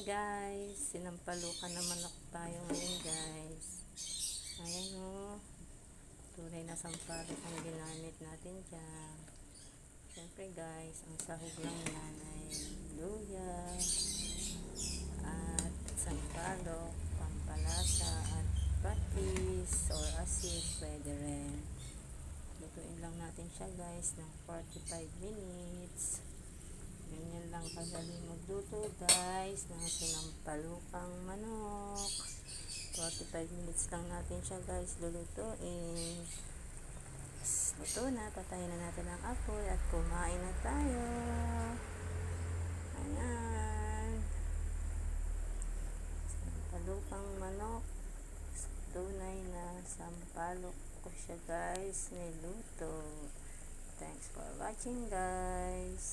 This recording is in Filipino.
guys, sinampalukan naman ako tayo ngayon guys. Ayan o, tunay na sampalok ang ginamit natin dyan. Siyempre guys, ang sahog lang yan ay luya at sampalok, pampalasa at patis or asin, pwede rin. Lutuin lang natin siya guys ng 45 minutes. Ganyan lang kadali magluto guys ng sinampalukang manok. 45 minutes lang natin siya guys lulutuin. Luto na, patayin na natin ang apoy at kumain na tayo. Ayan, sinampalukang manok, tunay na sampalok ko siya guys niluto. Thanks for watching guys.